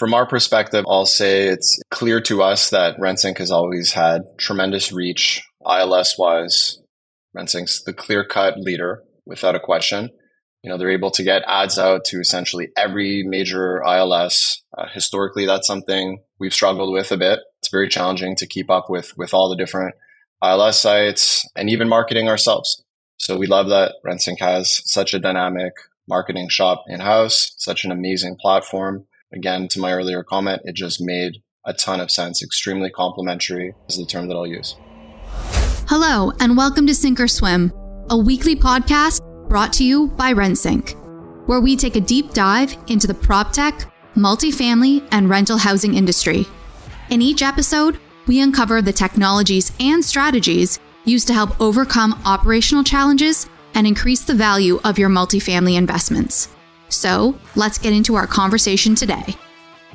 From our perspective, I'll say it's clear to us that Rentsync has always had tremendous reach, ILS-wise. Rensync's the clear-cut leader, without a question. They're able to get ads out to essentially every major ILS. Historically, that's something we've struggled with a bit. It's very challenging to keep up with all the different ILS sites and even marketing ourselves. So we love that Rentsync has such a dynamic marketing shop in-house, such an amazing platform. Again, to my earlier comment, it just made a ton of sense. Extremely complementary is the term that I'll use. Hello, and welcome to Sink or Swim, a weekly podcast brought to you by Rentsync, where we take a deep dive into the PropTech, multifamily, and rental housing industry. In each episode, we uncover the technologies and strategies used to help overcome operational challenges and increase the value of your multifamily investments. So, let's get into our conversation today.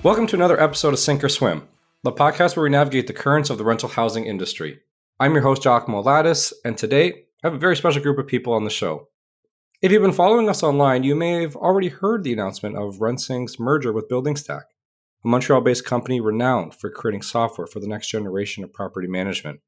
Welcome to another episode of Sink or Swim, the podcast where we navigate the currents of the rental housing industry. I'm your host, Jonathan Margel, and today I have a very special group of people on the show. If you've been following us online, you may have already heard the announcement of Rentsync's merger with Building Stack, a Montreal-based company renowned for creating software for the next generation of property management.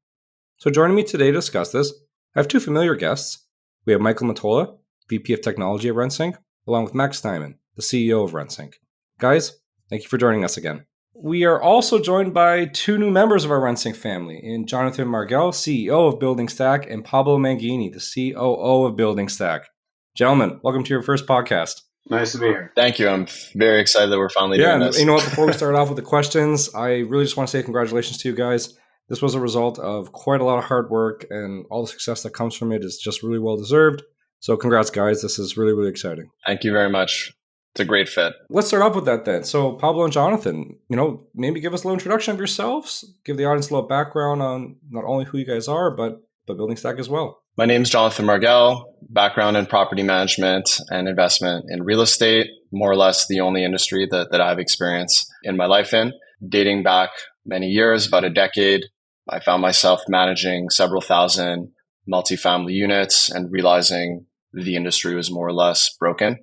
So joining me today to discuss this, I have two familiar guests. We have Michael Mottola, VP of Technology at Rentsync, along with Max Steinman, the CEO of Rentsync. Guys, thank you for joining us again. We are also joined by two new members of our Rentsync family, in Jonathan Margel, CEO of Building Stack, and Pablo Menghini, the COO of Building Stack. Gentlemen, welcome to your first podcast. Nice to be here. Thank you. I'm very excited that we're finally doing this. You know what? Before we start off with the questions, I really just want to say congratulations to you guys. This was a result of quite a lot of hard work, and all the success that comes from it is just really well deserved. So congrats, guys. This is really, really exciting. Thank you very much. It's a great fit. Let's start off with that then. So Pablo and Jonathan, maybe give us a little introduction of yourselves. Give the audience a little background on not only who you guys are, but Building Stack as well. My name is Jonathan Margel, background in property management and investment in real estate, more or less the only industry that I have experience in my life in. Dating back many years, about a decade, I found myself managing several thousand multifamily units and realizing the industry was more or less broken.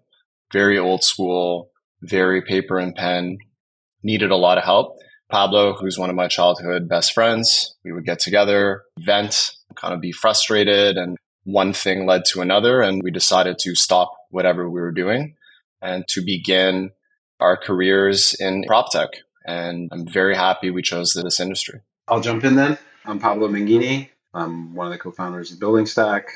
Very old school, very paper and pen, needed a lot of help. Pablo, who's one of my childhood best friends, we would get together, vent, kind of be frustrated, and one thing led to another, and we decided to stop whatever we were doing and to begin our careers in PropTech. And I'm very happy we chose this industry. I'll jump in then. I'm Pablo Menghini. I'm one of the co-founders of Building Stack.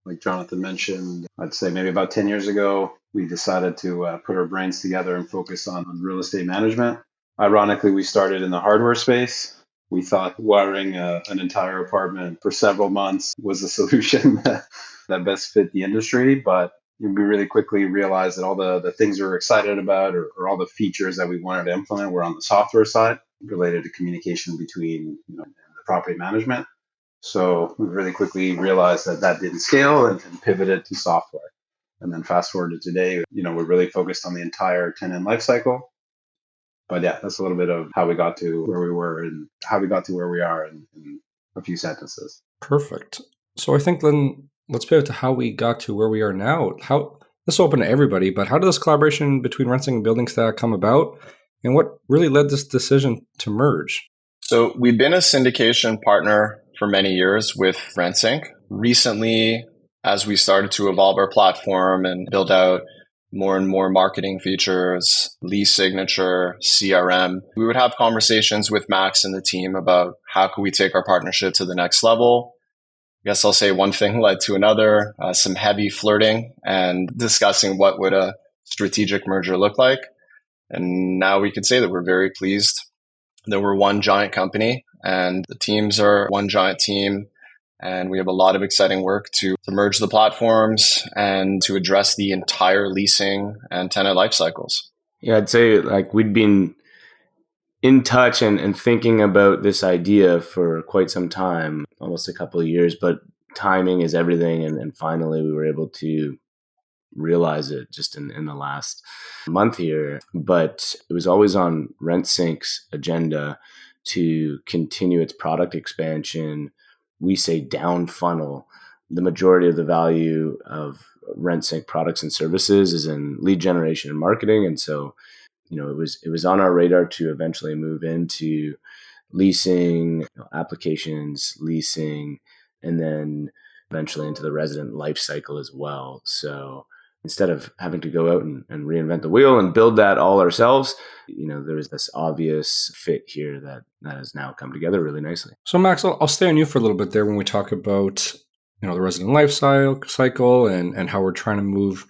Like Jonathan mentioned, I'd say maybe about 10 years ago, we decided to put our brains together and focus on real estate management. Ironically, we started in the hardware space. We thought wiring an entire apartment for several months was the solution that best fit the industry. But we really quickly realized that all the things we were excited about or all the features that we wanted to implement were on the software side related to communication between the property management. So we really quickly realized that didn't scale and pivoted to software. And then fast forward to today, we're really focused on the entire tenant lifecycle. But yeah, that's a little bit of how we got to where we were and how we got to where we are in a few sentences. Perfect. So I think then let's pivot to how we got to where we are now. This is open to everybody, but how did this collaboration between Rentsync and Building Stack come about? And what really led this decision to merge? So we've been a syndication partner for many years with Rentsync. Recently, as we started to evolve our platform and build out more and more marketing features, lease signature, CRM, we would have conversations with Max and the team about how could we take our partnership to the next level. I guess I'll say one thing led to another, some heavy flirting and discussing what would a strategic merger look like. And now we could say that we're very pleased that we're one giant company and the teams are one giant team. And we have a lot of exciting work to merge the platforms and to address the entire leasing and tenant life cycles. Yeah, I'd say we'd been in touch and thinking about this idea for quite some time, almost a couple of years, but timing is everything. And finally, we were able to realize it just in the last month here. But it was always on Rentsync's agenda to continue its product expansion. We say down funnel. The majority of the value of Rentsync products and services is in lead generation and marketing. And so, it was on our radar to eventually move into leasing, applications, leasing, and then eventually into the resident life cycle as well. So instead of having to go out and reinvent the wheel and build that all ourselves, there was this obvious fit here that has now come together really nicely. So Max, I'll stay on you for a little bit there when we talk about the resident life cycle and how we're trying to move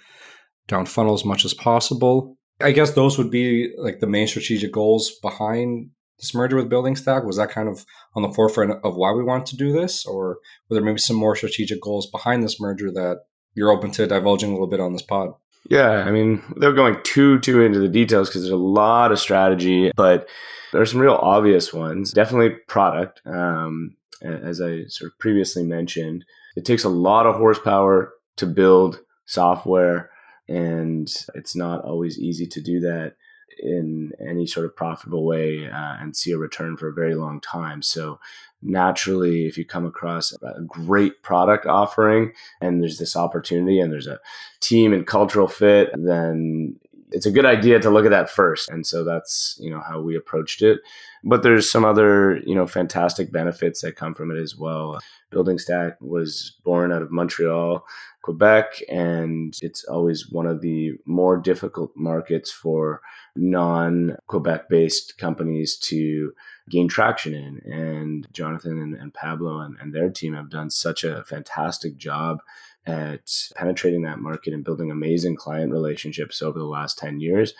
down funnel as much as possible. I guess those would be like the main strategic goals behind this merger with Building Stack. Was that kind of on the forefront of why we want to do this, or were there maybe some more strategic goals behind this merger that you're open to divulging a little bit on this pod? Yeah, I mean, they're going too into the details because there's a lot of strategy, but there are some real obvious ones. Definitely product. As I sort of previously mentioned, it takes a lot of horsepower to build software, and it's not always easy to do that in any sort of profitable way and see a return for a very long time. So naturally, if you come across a great product offering and there's this opportunity and there's a team and cultural fit, then it's a good idea to look at that first. And so that's, how we approached it. But there's some other, fantastic benefits that come from it as well. Building Stack was born out of Montreal, Quebec, and it's always one of the more difficult markets for non-Quebec based companies to gain traction in. And Jonathan and Pablo and their team have done such a fantastic job at penetrating that market and building amazing client relationships over the last 10 years.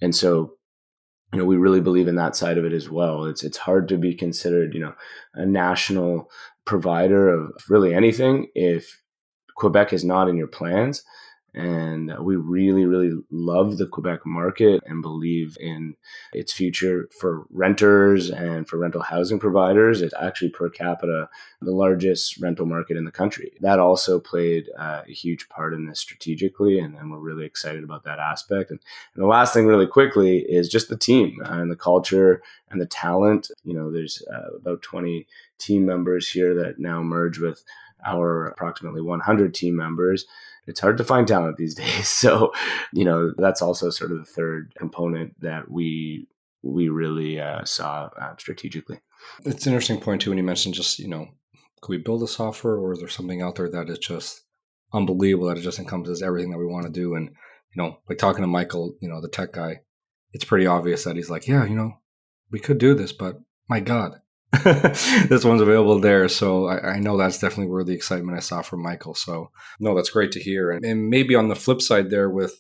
And so, we really believe in that side of it as well. It's hard to be considered, a national provider of really anything if Quebec is not in your plans. And we really, really love the Quebec market and believe in its future for renters and for rental housing providers. It's actually per capita the largest rental market in the country. That also played a huge part in this strategically, and we're really excited about that aspect. And the last thing really quickly is just the team and the culture and the talent. There's about 20 team members here that now merge with our approximately 100 team members. It's hard to find talent these days. So, that's also sort of the third component that we really saw strategically. It's an interesting point too when you mentioned just, could we build a software, or is there something out there that is just unbelievable, that it just encompasses everything that we want to do? And, like talking to Michael, the tech guy, it's pretty obvious that he's like, yeah, we could do this, but my God, this one's available there. So I know that's definitely where the excitement I saw from Michael. So no, that's great to hear. And maybe on the flip side there with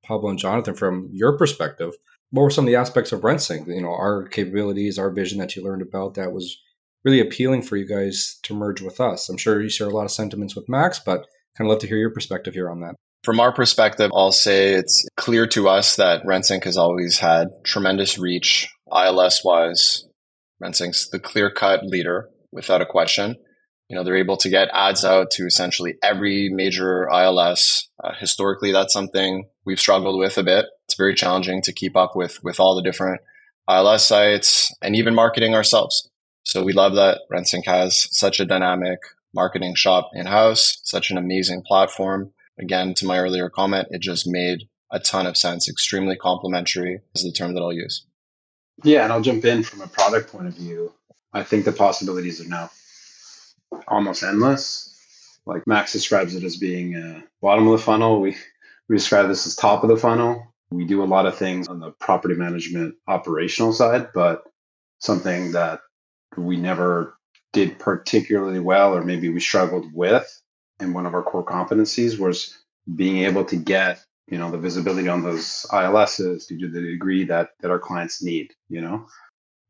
Pablo and Jonathan, from your perspective, what were some of the aspects of Rentsync, our capabilities, our vision that you learned about that was really appealing for you guys to merge with us? I'm sure you share a lot of sentiments with Max, but kind of love to hear your perspective here on that. From our perspective, I'll say it's clear to us that Rentsync has always had tremendous reach, ILS-wise. Rensync's the clear-cut leader, without a question. They're able to get ads out to essentially every major ILS. Historically, that's something we've struggled with a bit. It's very challenging to keep up with all the different ILS sites and even marketing ourselves. So we love that Rentsync has such a dynamic marketing shop in-house, such an amazing platform. Again, to my earlier comment, it just made a ton of sense. Extremely complementary is the term that I'll use. Yeah, and I'll jump in from a product point of view. I think the possibilities are now almost endless. Like Max describes it as being bottom of the funnel. We describe this as top of the funnel. We do a lot of things on the property management operational side, but something that we never did particularly well, or maybe we struggled with, and one of our core competencies was being able to get the visibility on those ILSs to the degree that our clients need.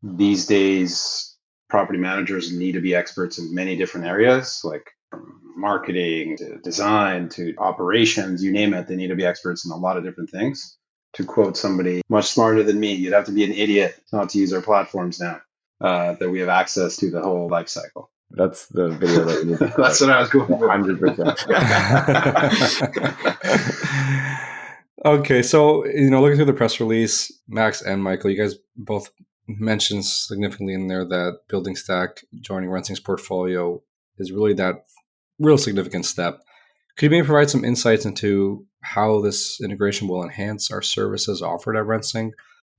These days, property managers need to be experts in many different areas, like from marketing to design to operations, you name it. They need to be experts in a lot of different things. To quote somebody much smarter than me, you'd have to be an idiot not to use our platforms now that we have access to the whole life cycle. That's the video that you need to That's what I was going for. 100%. Okay, so looking through the press release, Max and Michael, you guys both mentioned significantly in there that Building Stack joining Rentsync's portfolio is really that real significant step. Could you maybe provide some insights into how this integration will enhance our services offered at Rentsync?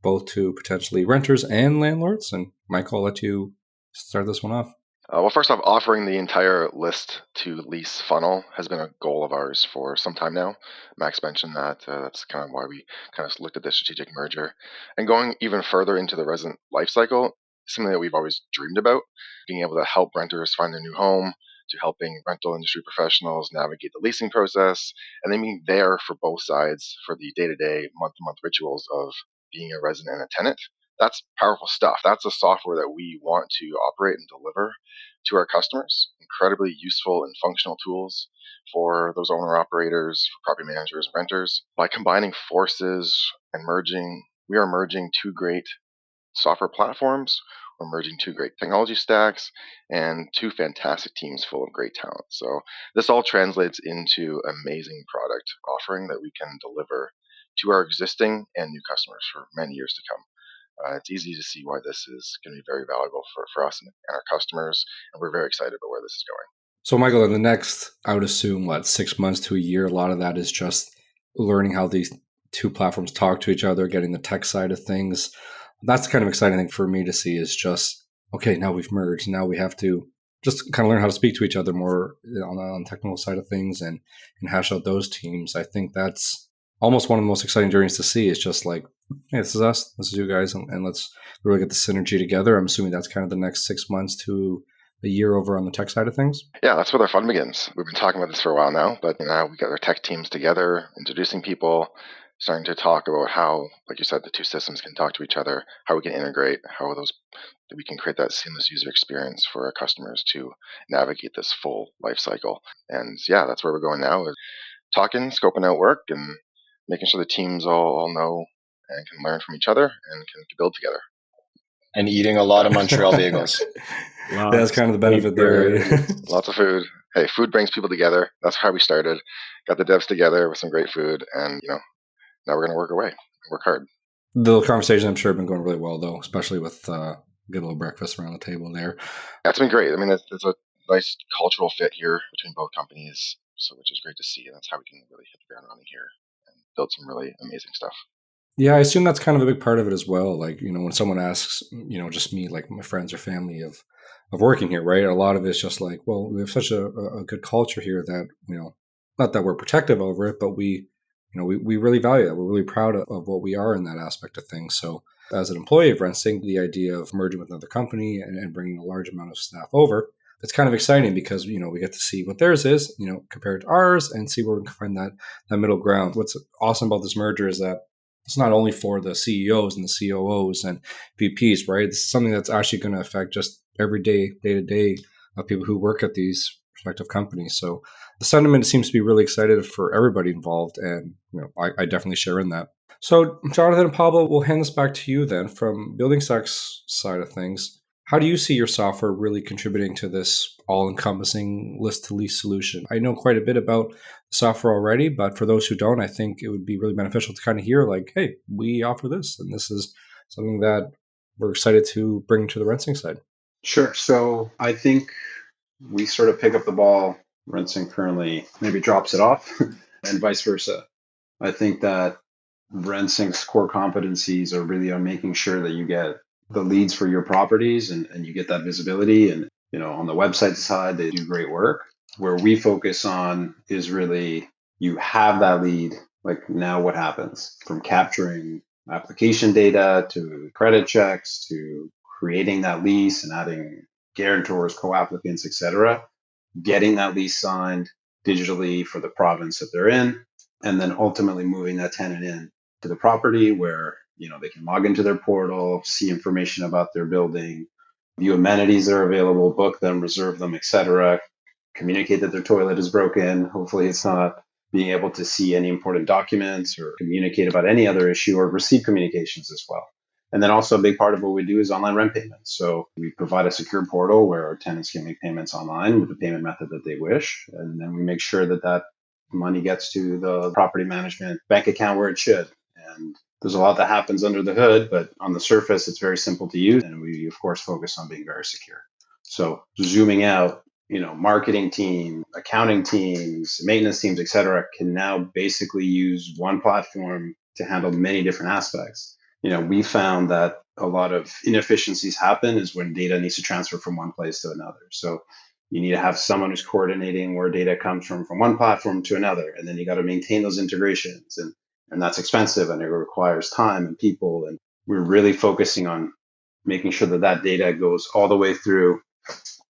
both to potentially renters and landlords. And Michael, I'll let you start this one off. Well, first off, offering the entire list to lease funnel has been a goal of ours for some time now. Max mentioned that. That's kind of why we kind of looked at this strategic merger. And going even further into the resident lifecycle, something that we've always dreamed about, being able to help renters find their new home, to helping rental industry professionals navigate the leasing process, and then being there for both sides for the day-to-day, month-to-month rituals of being a resident and a tenant. That's powerful stuff. That's the software that we want to operate and deliver to our customers. Incredibly useful and functional tools for those owner operators, for property managers, renters. By combining forces and we are merging two great software platforms. We're merging two great technology stacks and two fantastic teams full of great talent. So this all translates into amazing product offering that we can deliver to our existing and new customers for many years to come. It's easy to see why this is going to be very valuable for us and our customers, and we're very excited about where this is going. So, Michael, in the next, I would assume, 6 months to a year, a lot of that is just learning how these two platforms talk to each other, getting the tech side of things. That's the kind of exciting thing for me to see is just, okay, now we've merged. Now we have to just kind of learn how to speak to each other more on the technical side of things and hash out those teams. I think that's almost one of the most exciting journeys to see is just like, hey, this is us, this is you guys, and let's really get the synergy together. I'm assuming that's kind of the next 6 months to a year over on the tech side of things. Yeah, that's where the fun begins. We've been talking about this for a while now, but now we got our tech teams together, introducing people, starting to talk about how, like you said, the two systems can talk to each other, how we can integrate, we can create that seamless user experience for our customers to navigate this full life cycle. And yeah, that's where we're going now, is talking, scoping out work, and making sure the teams all know and can learn from each other and can build together. And eating a lot of Montreal bagels. That's kind of the benefit there. Lots of food. Hey, food brings people together. That's how we started. Got the devs together with some great food, and now we're going to work away, work hard. The conversation, I'm sure, have been going really well, though, especially with good little breakfast around the table there. Yeah, it's been great. I mean, it's a nice cultural fit here between both companies, which is great to see. And that's how we can really hit the ground running here and build some really amazing stuff. Yeah, I assume that's kind of a big part of it as well. Like, when someone asks, just me, like my friends or family of working here, right? A lot of it's just like, well, we have such a good culture here that, not that we're protective over it, but we really value that. We're really proud of what we are in that aspect of things. So as an employee of Rentsync, the idea of merging with another company and bringing a large amount of staff over, it's kind of exciting because, we get to see what theirs is, compared to ours and see where we can find that middle ground. What's awesome about this merger is that it's not only for the CEOs and the COOs and VPs, right? This is something that's actually going to affect just every day-to-day of people who work at these respective companies. So the sentiment seems to be really excited for everybody involved. And, I definitely share in that. So Jonathan and Pablo, we'll hand this back to you then from Building Stack's side of things. How do you see your software really contributing to this all-encompassing list-to-lease solution? I know quite a bit about software already, but for those who don't, I think it would be really beneficial to kind of hear like, hey, we offer this, and this is something that we're excited to bring to the Rentsync side. Sure. So I think we sort of pick up the ball. Rentsync currently maybe drops it off and vice versa. I think that Rentsync's core competencies are really on making sure that you get the leads for your properties and you get that visibility. And, on the website side, they do great work. Where we focus on is really you have that lead, like now what happens from capturing application data to credit checks to creating that lease and adding guarantors, co-applicants, etc., getting that lease signed digitally for the province that they're in, and then ultimately moving that tenant in to the property where they can log into their portal, see information about their building, view amenities that are available, book them, reserve them, etc., communicate that their toilet is broken. Hopefully it's not, being able to see any important documents or communicate about any other issue or receive communications as well. And then also a big part of what we do is online rent payments. So we provide a secure portal where our tenants can make payments online with the payment method that they wish. And then we make sure that money gets to the property management bank account where it should. And there's a lot that happens under the hood, but on the surface, it's very simple to use. And we, of course, focus on being very secure. So zooming out, marketing team, accounting teams, maintenance teams, et cetera, can now basically use one platform to handle many different aspects. we found that a lot of inefficiencies happen is when data needs to transfer from one place to another. So you need to have someone who's coordinating where data comes from one platform to another, and then you got to maintain those integrations, and that's expensive and it requires time and people. And we're really focusing on making sure that data goes all the way through.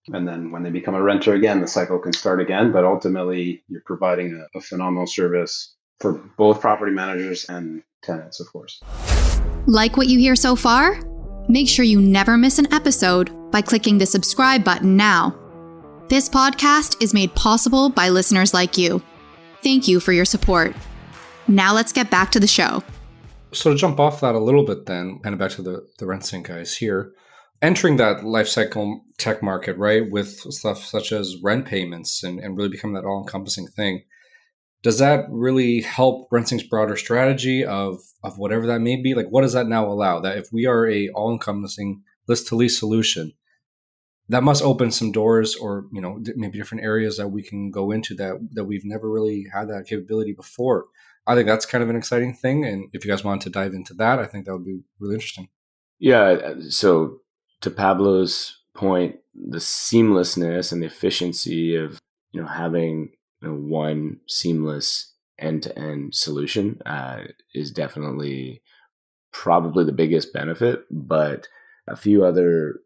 And then when they become a renter again, the cycle can start again. But ultimately, you're providing a phenomenal service for both property managers and tenants, of course. Like what you hear so far? Make sure you never miss an episode by clicking the subscribe button now. This podcast is made possible by listeners like you. Thank you for your support. Now let's get back to the show. So to jump off that a little bit then, kind of back to the Rentsync guys here, entering that lifecycle tech market, right, with stuff such as rent payments and really becoming that all-encompassing thing, does that really help Rentsync's broader strategy of whatever that may be? Like, what does that now allow? That if we are a all-encompassing list-to-lease solution, that must open some doors or, maybe different areas that we can go into that we've never really had that capability before. I think that's kind of an exciting thing. And if you guys want to dive into that, I think that would be really interesting. Yeah. So to Pablo's point, the seamlessness and the efficiency of, having one seamless end-to-end solution is definitely probably the biggest benefit, but a few other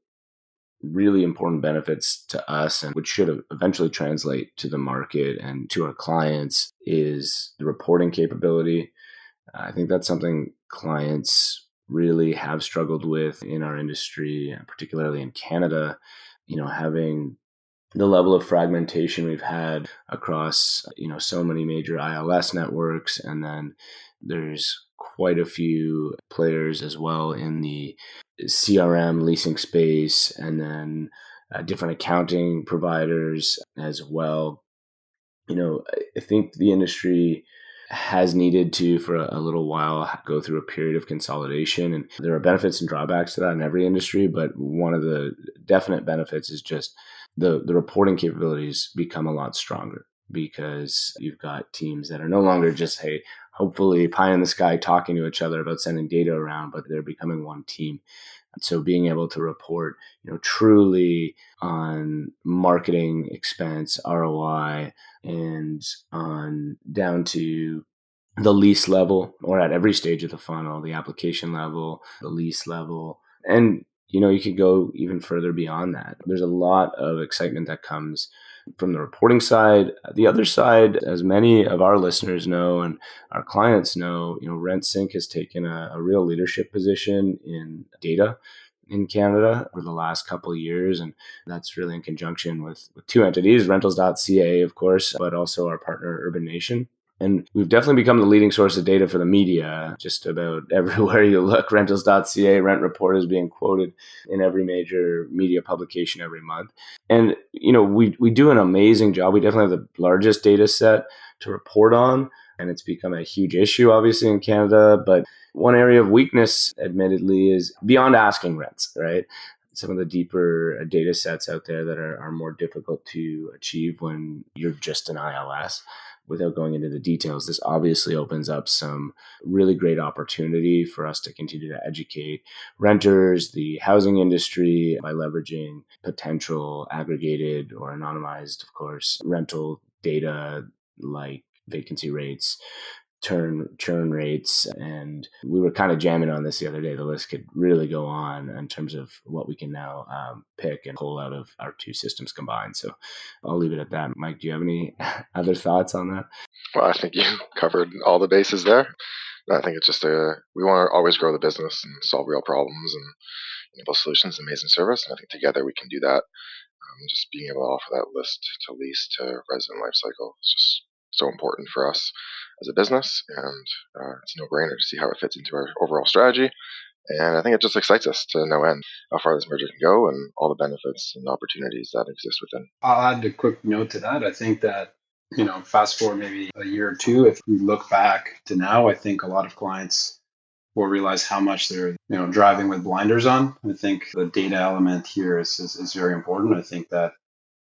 really important benefits to us, and which should eventually translate to the market and to our clients, is the reporting capability. I think that's something clients really have struggled with in our industry, particularly in Canada. Having the level of fragmentation we've had across, so many major ILS networks, and then there's quite a few players as well in the CRM leasing space, and then different accounting providers as well. I think the industry has needed to, for a little while, go through a period of consolidation. And there are benefits and drawbacks to that in every industry. But one of the definite benefits is just the reporting capabilities become a lot stronger, because you've got teams that are no longer just, hey, hopefully pie in the sky talking to each other about sending data around, but they're becoming one team. And so being able to report, truly on marketing expense, ROI, and on down to the lease level, or at every stage of the funnel, the application level, the lease level. And, you could go even further beyond that. There's a lot of excitement that comes from the reporting side. The other side, as many of our listeners know and our clients know, Rentsync has taken a real leadership position in data in Canada over the last couple of years. And that's really in conjunction with two entities, rentals.ca, of course, but also our partner, Urban Nation. And we've definitely become the leading source of data for the media. Just about everywhere you look, rentals.ca, Rent Report is being quoted in every major media publication every month. And, we do an amazing job. We definitely have the largest data set to report on, and it's become a huge issue, obviously, in Canada. But one area of weakness, admittedly, is beyond asking rents, right? Some of the deeper data sets out there that are more difficult to achieve when you're just an ILS. Without going into the details, this obviously opens up some really great opportunity for us to continue to educate renters, the housing industry, by leveraging potential aggregated or anonymized, of course, rental data like vacancy rates, churn rates. And we were kind of jamming on this the other day. The list could really go on in terms of what we can now pick and pull out of our two systems combined. So I'll leave it at that. Mike, do you have any other thoughts on that? Well, I think you covered all the bases there. I think it's just we want to always grow the business and solve real problems and build solutions and amazing service. And I think together we can do that. Just being able to offer that list to lease to resident lifecycle is just so important for us as a business, and it's a no-brainer to see how it fits into our overall strategy. And I think it just excites us to no end how far this merger can go and all the benefits and opportunities that exist within. I'll add a quick note to that. I think that, fast forward maybe a year or two, if we look back to now, I think a lot of clients will realize how much they're, driving with blinders on. I think the data element here is very important. I think that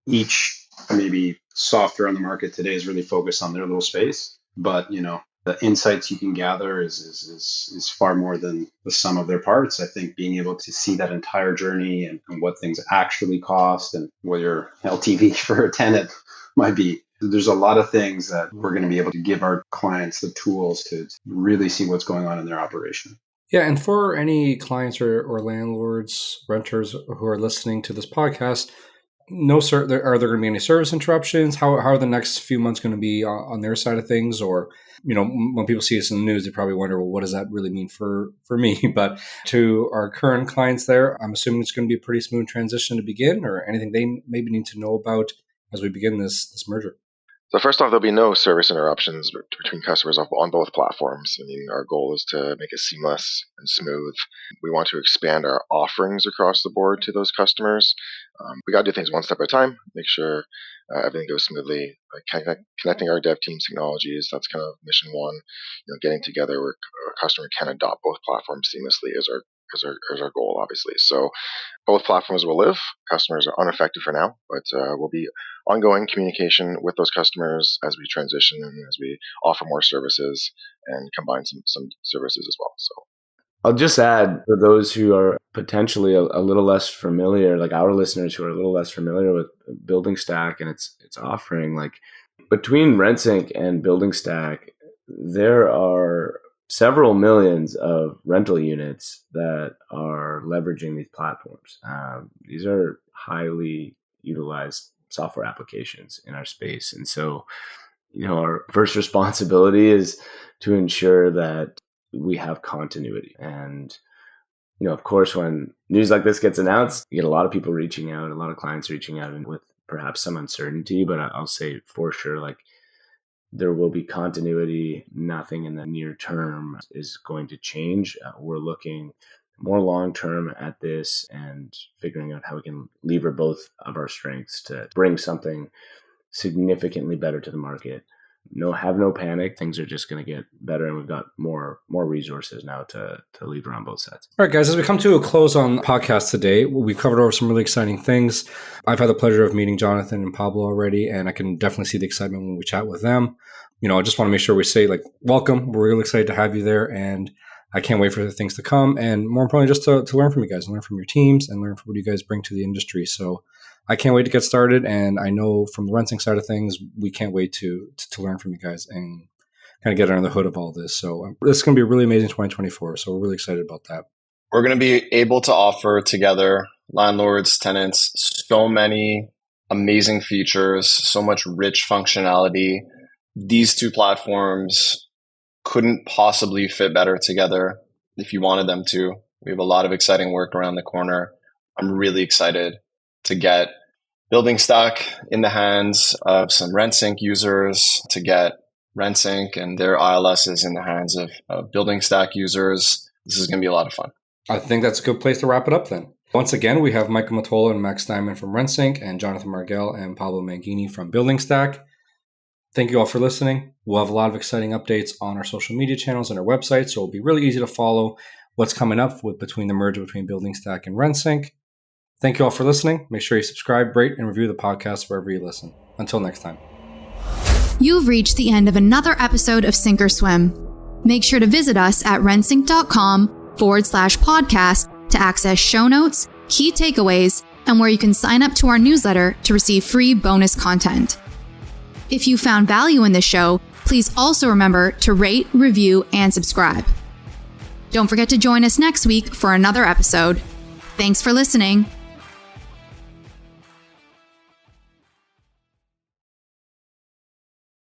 each maybe software on the market today is really focused on their little space, but, the insights you can gather is far more than the sum of their parts. I think being able to see that entire journey and what things actually cost and what your LTV for a tenant might be. There's a lot of things that we're going to be able to give our clients the tools to really see what's going on in their operation. Yeah, and for any clients or landlords, renters who are listening to this podcast, are there going to be any service interruptions? How are the next few months going to be on their side of things? Or, when people see this in the news, they probably wonder, well, what does that really mean for me? But to our current clients there, I'm assuming it's going to be a pretty smooth transition to begin, or anything they maybe need to know about as we begin this merger. So first off, there'll be no service interruptions between customers on both platforms. I mean, our goal is to make it seamless and smooth. We want to expand our offerings across the board to those customers. We got to do things one step at a time, make sure everything goes smoothly. Connecting our dev team's technologies, that's kind of mission one. Getting together where a customer can adopt both platforms seamlessly is our goal, obviously. So both platforms will live. Customers are unaffected for now, but will be ongoing communication with those customers as we transition and as we offer more services and combine some services as well. So I'll just add, for those who are potentially a little less familiar, like our listeners who are a little less familiar with Building Stack and its offering, like between Rentsync and Building Stack, there are several millions of rental units that are leveraging these platforms. These are highly utilized software applications in our space. And so, our first responsibility is to ensure that we have continuity. And, of course, when news like this gets announced, you get a lot of people reaching out, a lot of clients reaching out, and with perhaps some uncertainty, but I'll say for sure, like, there will be continuity. Nothing in the near term is going to change. We're looking more long-term at this and figuring out how we can lever both of our strengths to bring something significantly better to the market. Have no panic. Things are just going to get better, and we've got more resources now to lever on both sides. All right, guys, as we come to a close on the podcast today, we've covered over some really exciting things. I've had the pleasure of meeting Jonathan and Pablo already, and I can definitely see the excitement when we chat with them. I just want to make sure we say, welcome. We're really excited to have you there, and I can't wait for the things to come. And more importantly, just to learn from you guys, learn from your teams, and learn from what you guys bring to the industry. So I can't wait to get started. And I know from the Rentsync side of things, we can't wait to learn from you guys and kind of get under the hood of all this. So this is going to be a really amazing 2024. So we're really excited about that. We're going to be able to offer together, landlords, tenants, so many amazing features, so much rich functionality. These two platforms couldn't possibly fit better together if you wanted them to. We have a lot of exciting work around the corner. I'm really excited to get Building Stack in the hands of some Rentsync users, to get Rentsync and their ILSs in the hands of Building Stack users. This is going to be a lot of fun. I think that's a good place to wrap it up then. Once again, we have Michael Mottola and Max Steinman from Rentsync and Jonathan Margel and Pablo Menghini from Building Stack. Thank you all for listening. We'll have a lot of exciting updates on our social media channels and our website, so it'll be really easy to follow what's coming up between the merger between Building Stack and Rentsync. Thank you all for listening. Make sure you subscribe, rate, and review the podcast wherever you listen. Until next time. You've reached the end of another episode of Sink or Swim. Make sure to visit us at rentsync.com/podcast to access show notes, key takeaways, and where you can sign up to our newsletter to receive free bonus content. If you found value in this show, please also remember to rate, review, and subscribe. Don't forget to join us next week for another episode. Thanks for listening.